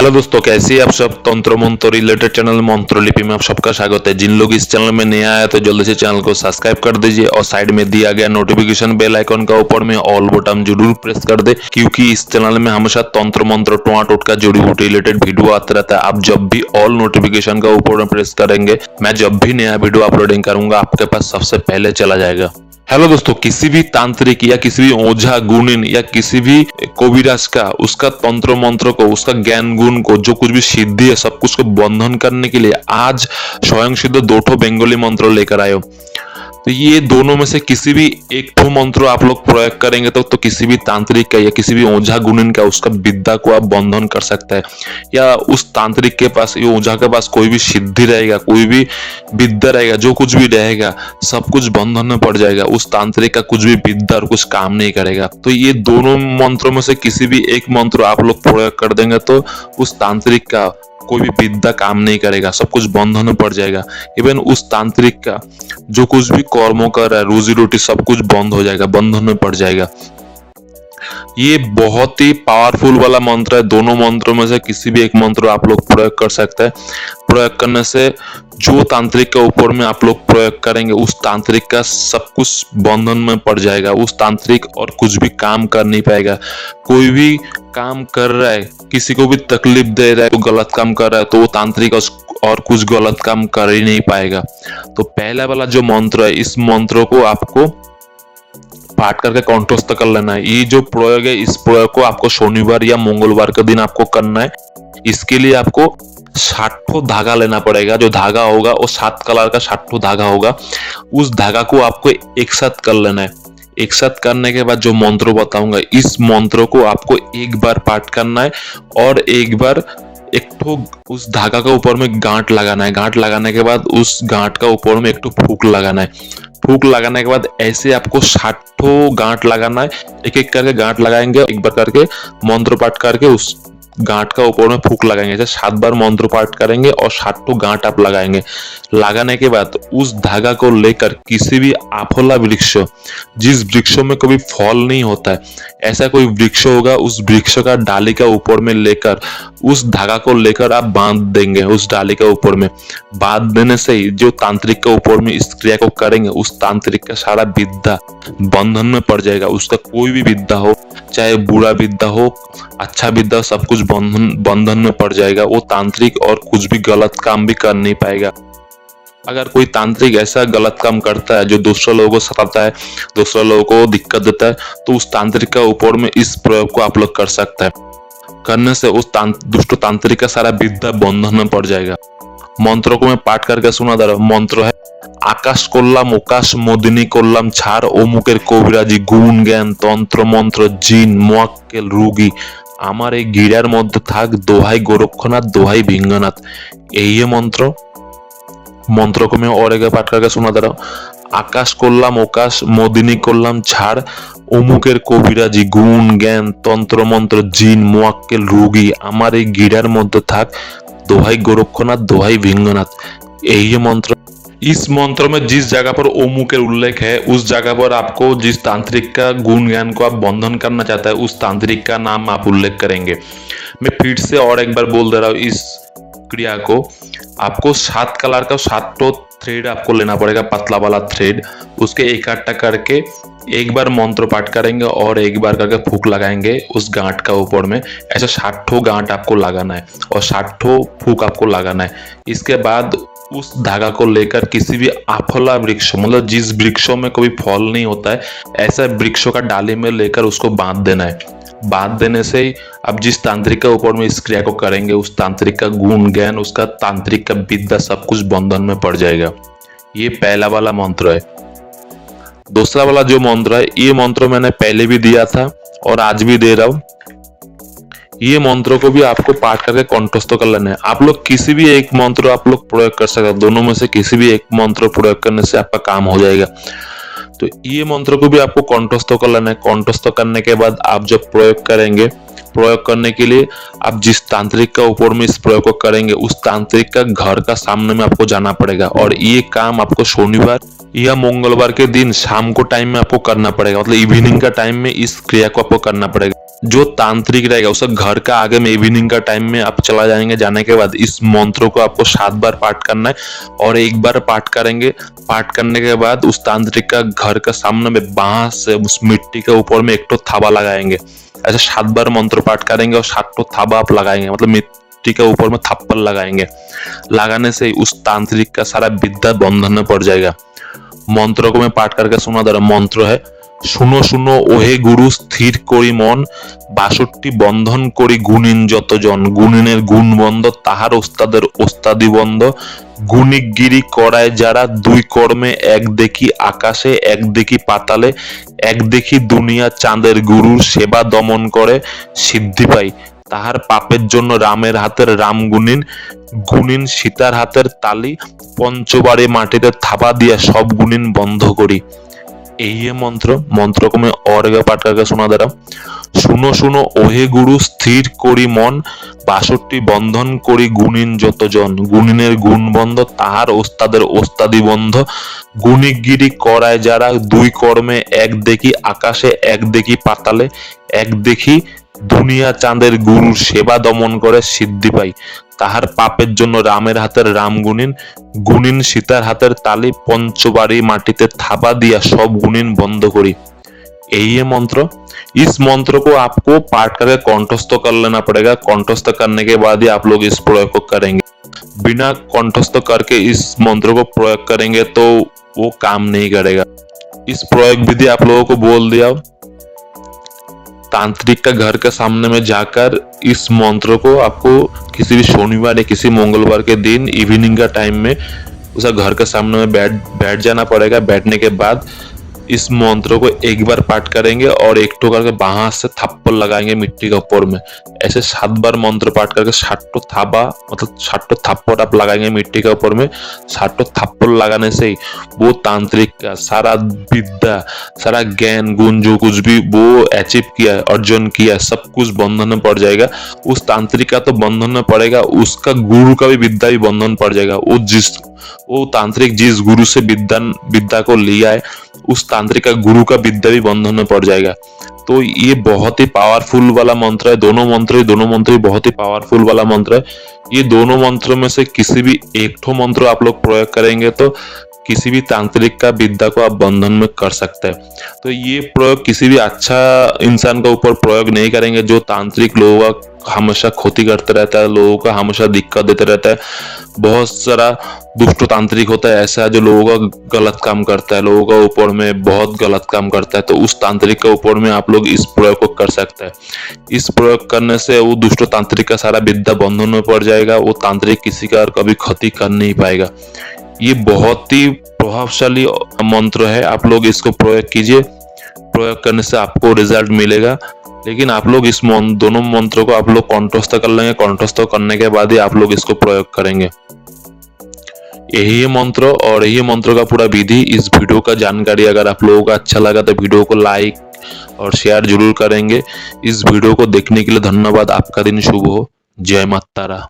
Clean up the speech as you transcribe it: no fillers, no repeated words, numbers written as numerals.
Hello दोस्तों, कैसे हैं आप सब। तंत्र मंत्र रिलेटेड चैनल मंत्र लिपि में आप सबका स्वागत है। जिन लोग इस चैनल में नया आया तो जल्दी से चैनल को सब्सक्राइब कर दीजिए और साइड में दिया गया नोटिफिकेशन बेल आइकन का ऊपर में ऑल बटन जरूर प्रेस कर दे, क्योंकि इस चैनल में हमेशा तंत्र मंत्र टोआ टोटका जड़ी बूटी रिलेटेड वीडियो आता रहता है। आप जब भी ऑल नोटिफिकेशन का ऊपर में प्रेस करेंगे, मैं जब भी नया वीडियो अपलोडिंग करूंगा आपके पास सबसे पहले चला जाएगा। हेलो दोस्तों, किसी भी तांत्रिक या किसी भी ओझा गुणिन या किसी भी कविराज का उसका तंत्र मंत्र को, उसका ज्ञान गुण को, जो कुछ भी सिद्धि है सब कुछ को बंधन करने के लिए आज स्वयं सिद्ध दो ठो बंगाली मंत्र लेकर आए हो। तो ये दोनों में से किसी भी एक ठो मंत्र आप लोग प्रयोग करेंगे तो किसी भी तांत्रिक का या किसी भी ओझा गुणिन का उसका विद्या को आप बंधन कर सकते हैं। या उस तांत्रिक के पास या ओझा के पास कोई भी सिद्धि रहेगा, कोई भी विद्या रहेगा, जो कुछ भी रहेगा सब कुछ बंधन में पड़ जाएगा। उस तांत्रिक का कुछ भी विद्या और कुछ काम नहीं करेगा। तो ये दोनों मंत्रों में से किसी भी एक मंत्र आप लोग प्रयोग कर देंगे तो उस तांत्रिक का कोई भी विद्या काम नहीं करेगा, सब कुछ बंधन में पड़ जाएगा। इवन उस तांत्रिक का जो कुछ भी कर्मों कर रहा है, रोजी रोटी सब कुछ बंद हो जाएगा, बंधन में पड़ जाएगा। ये बहुत ही पावरफुल वाला मंत्र है। दोनों मंत्रों में से किसी भी एक मंत्र आप लोग प्रयोग कर सकते हैं। प्रयोग करने से जो तांत्रिक के ऊपर में आप लोग प्रयोग करेंगे उस तांत्रिक का सब कुछ बंधन में पड़ जाएगा। उस तांत्रिक और कुछ भी काम कर नहीं पाएगा। कोई भी काम कर रहा है, किसी को भी तकलीफ दे रहा है, तो गलत काम कर रहा है, तो वो तांत्रिक और कुछ गलत काम कर ही नहीं पाएगा। तो पहला वाला जो मंत्र है, इस मंत्र को आपको पाठ करके कंठस्थ कर लेना है। ये जो प्रयोग है, इस प्रयोग को आपको शनिवार या मंगलवार के दिन आपको करना है। इसके लिए आपको 60 धागा लेना पड़ेगा। जो धागा होगा वो 7 कलर का 60 धागा होगा। उस धागा को आपको एक साथ कर लेना है। एक साथ करने के बाद जो मंत्र बताऊंगा, इस मंत्र को आपको एक बार पाठ करना है और एक बार एक ठो उस धागा के ऊपर में गांठ लगाना है। गांठ लगाने के बाद उस गांठ का ऊपर में एक ठो फूक लगाना है। फूक लगाने के बाद ऐसे आपको 60 गांठ लगाना है। एक एक करके गांठ लगाएंगे, एक बार करके मंत्र पाठ करके उस गांठ का ऊपर में फूक लगाएंगे। जैसे 7 बार मंत्र पाठ करेंगे और 60 गांठ आप लगाएंगे। लगाने के बाद उस धागा को लेकर किसी भी आफोला वृक्ष, जिस वृक्षों में कभी फल नहीं होता है, ऐसा कोई वृक्ष होगा, उस वृक्ष का डाली का ऊपर में लेकर उस धागा को लेकर आप बांध देंगे। उस डाली के ऊपर में बांध देने से ही जो तांत्रिक के ऊपर में इस क्रिया को करेंगे, उस तांत्रिक का सारा विद्या बंधन में पड़ जाएगा। उसका कोई भी विद्या हो, चाहे बुरा विद्या हो, अच्छा विद्या, सब कुछ बंधन में पड़ जाएगा। वो तांत्रिक और कुछ भी गलत काम भी कर नहीं पाएगा। अगर कोई तांत्रिक ऐसा गलत काम करता है जो दूसरे लोगों को सताता है, दूसरे लोगों को दिक्कत देता है, तो उस तांत्रिक का ऊपर में इस प्रयोग को आप लोग कर सकते हैं। करने से उस दुष्ट तांत्रिक का सारा विद्या बंधन में पड़ जाएगा। मंत्रों को मैं पाठ करके सुना दे रहा हूँ। मंत्र है, आकाश করলাম ওকাশ মদিনী করলাম ছাড় অমুকের কবিরাজি গুণ জ্ঞান তন্ত্র মন্ত্র জিন মোয়াক্কেল রোগী আমার এই গিরার মধ্যে থাক দোহাই গোরক্ষনাথ দোহাই ভিঙ্গনাথ। এই मंत्र मंत्र को मैं और एक पाठ करके सुना दे रहा हूँ। आकाश করলাম ওকাশ মদিনী করলাম ছাড় অমুকের কবিরাজি গুণ জ্ঞান তন্ত্র মন্ত্র জিন মোয়াক্কেল রোগী আমার এই গিরার মধ্যে থাক দোহাই गोरक्षनाथ दोहाई भिंगनाथ। यही मंत्र। इस मंत्र में जिस जगह पर ओमु के उल्लेख है, उस जगह पर आपको जिस तांत्रिक का गुण ज्ञान को आप बंधन करना चाहता है, उस तांत्रिक का नाम आप उल्लेख करेंगे। मैं फिर से और एक बार बोल दे रहा हूँ। इस क्रिया को आपको 7 कलर का 7 थ्रेड आपको लेना पड़ेगा, पतला वाला थ्रेड। उसके इकट्ठा करके एक बार मंत्र पाठ करेंगे और एक बार करके फूक लगाएंगे उस गांठ का ऊपर में। ऐसा 60 गांठ आपको लगाना है और 60 फूक आपको लगाना है। इसके बाद उस धागा को लेकर किसी भी आफला वृक्ष, मतलब जिस वृक्षों में कोई फल नहीं होता है, ऐसा वृक्षों का डाली में लेकर उसको बांध देना है। बांध देने से ही अब जिस तांत्रिक के ऊपर में इस क्रिया को करेंगे, उस तांत्रिक का गुण ज्ञान, उसका तांत्रिक का विद्या सब कुछ बंधन में पड़ जाएगा। ये पहला वाला मंत्र है। दूसरा वाला जो मंत्र है, ये मंत्र मैंने पहले भी दिया था और आज भी दे रहा हूं। ये मंत्रों को भी आपको पाठ करके कंठस्थ कर लेना है। आप लोग किसी भी एक मंत्र आप लोग प्रयोग कर सकते हैं। दोनों में से किसी भी एक मंत्र प्रयोग करने से आपका काम हो जाएगा। तो ये मंत्र को भी आपको कंठस्थ कर लेना है। कंठस्थ करने के बाद आप जब प्रयोग करेंगे, प्रयोग करने के लिए आप जिस तांत्रिक का ऊपर में इस प्रयोग को करेंगे, उस तांत्रिक का घर का सामने में आपको जाना पड़ेगा। और ये काम आपको शनिवार या मंगलवार के दिन शाम को टाइम में आपको करना पड़ेगा, मतलब इवनिंग का टाइम में इस क्रिया को आपको करना पड़ेगा। जो तांत्रिक रहेगा उसका घर का आगे में इवनिंग का टाइम में आप चला जाएंगे। जाने के बाद इस मंत्रों को आपको 7 बार पाठ करना है और एक बार पाठ करेंगे। पाठ करने के बाद उस तांत्रिक का घर का सामने में बांस से उस मिट्टी के ऊपर में एक तो थाबा लगाएंगे। ऐसे 7 बार मंत्र पाठ करेंगे और 7 थाबा आप लगाएंगे, मतलब मिट्टी के ऊपर में थप्पड़ लगाएंगे। लगाने से उस तांत्रिक का सारा विद्या बंधन में पड़ जाएगा। मंत्रों को मैं पाठ करके सुना दे रहा। मंत्र है, শুনো শুনো ওহে গুরু স্থির করি মন, ৬২ বন্ধন করি গুণিন যতজন, গুণিনের গুণ বন্ধ তাহার ওস্তাদের ওস্তাদি বন্ধ, গুণিকগিরি করায় যারা, দুই কর্মে এক দেখি আকাশে এক দেখি পাতালে, এক দেখি দুনিয়া চাঁদের গুরুর সেবা দমন করে সিদ্ধি পাই, তাহার পাপের জন্য রামের হাতের রাম গুণিন, গুণিন সীতার হাতের তালি, পঞ্চবারে মাটিতে থাবা দিয়া সব গুণিন বন্ধ করি। यही है मंत्र को मैं और एक पाठ करके सुना दे रहा। শুনো শুনো ওহে গুরু স্থির করি মন, ৬২ বন্ধন করি গুণিন যতজন, গুণিনের গুণ বন্ধ তাহার ওস্তাদের ওস্তাদি বন্ধ, গুণিকগিরি করায় যারা, দুই কর্মে এক দেখি আকাশে এক দেখি পাতালে, এক দেখি দুনিয়া চাঁদের গুরুর সেবা দমন করে সিদ্ধি পাই, তাহার পাপের জন্য রামের হাতের রাম গুণিন, গুণিন সীতার হাতের তালি, पंचबारी माटीते थाबा दिया सब गुणिन बंद करी। यही है मंत्र। इस मंत्र को आपको पाठ करके कंठस्थ कर लेना पड़ेगा। कंठस्थ करने के बाद ही आप लोग इस प्रयोग को करेंगे। बिना कंठस्थ करके इस मंत्र को प्रयोग करेंगे तो वो काम नहीं करेगा। इस प्रयोग विधि आप लोगों को बोल दिया। तांत्रिक का घर के सामने में जाकर इस मंत्र को आपको किसी भी शनिवार या किसी मंगलवार के दिन इवनिंग का टाइम में उस घर के सामने में बैठ जाना पड़ेगा। बैठने के बाद इस मंत्र को एक बार पाठ करेंगे और एक ठो करके बांस से थप्पड़ लगाएंगे मिट्टी के ऊपर में। ऐसे 7 बार मंत्र पाठ करके 7 थाबा मतलब 7 थप्पड़ आप लगाएंगे मिट्टी के ऊपर में। 7 थप्पड़ लगाने से ही वो तांत्रिक का सारा विद्या, सारा ज्ञान गुण जो कुछ भी वो अचीव किया है, अर्जन किया है, सब कुछ बंधन में पड़ जाएगा। उस तांत्रिक का तो बंधन में पड़ेगा, उसका गुरु का भी विद्या भी बंधन पड़ जाएगा। वो तांत्रिक जिस गुरु से विद्या को लिया है उस तांत्रिक का गुरु का विद्या भी बंधन में पड़ जाएगा। तो ये बहुत ही पावरफुल वाला मंत्र है। दोनों मंत्र ही बहुत ही पावरफुल वाला मंत्र है। ये दोनों मंत्रों में से किसी भी एक ठो मंत्र आप लोग प्रयोग करेंगे तो किसी भी तांत्रिक का विद्या को आप बंधन में कर सकते हैं। तो ये प्रयोग किसी भी अच्छा इंसान के ऊपर प्रयोग नहीं करेंगे जो तांत्रिक लोगों का हमेशा क्षति करते रहता है, लोगों का हमेशा दिक्कत देते रहता है। बहुत सारा दुष्ट तांत्रिक होता है ऐसा जो लोगों का गलत काम करता है, लोगों का ऊपर में बहुत गलत काम करता है। तो उस तांत्रिक के ऊपर में आप लोग इस प्रयोग को कर सकते हैं। इस प्रयोग करने से वो दुष्ट तांत्रिक का सारा विद्या बंधन में पड़ जाएगा। वो तांत्रिक किसी का कभी क्षति कर नहीं पाएगा। ये बहुत ही प्रभावशाली मंत्र है। आप लोग इसको प्रयोग कीजिए। प्रयोग करने से आपको रिजल्ट मिलेगा। लेकिन आप लोग इस दोनों मंत्रों को आप लोग कंठस्थ कर लेंगे। कंठस्थ करने के बाद ही आप लोग इसको प्रयोग करेंगे। यही है मंत्र और यही मंत्र का पूरा विधि। इस वीडियो का जानकारी अगर आप लोगों को अच्छा लगा तो वीडियो को लाइक और शेयर जरूर करेंगे। इस वीडियो को देखने के लिए धन्यवाद। आपका दिन शुभ हो। जय माता रा।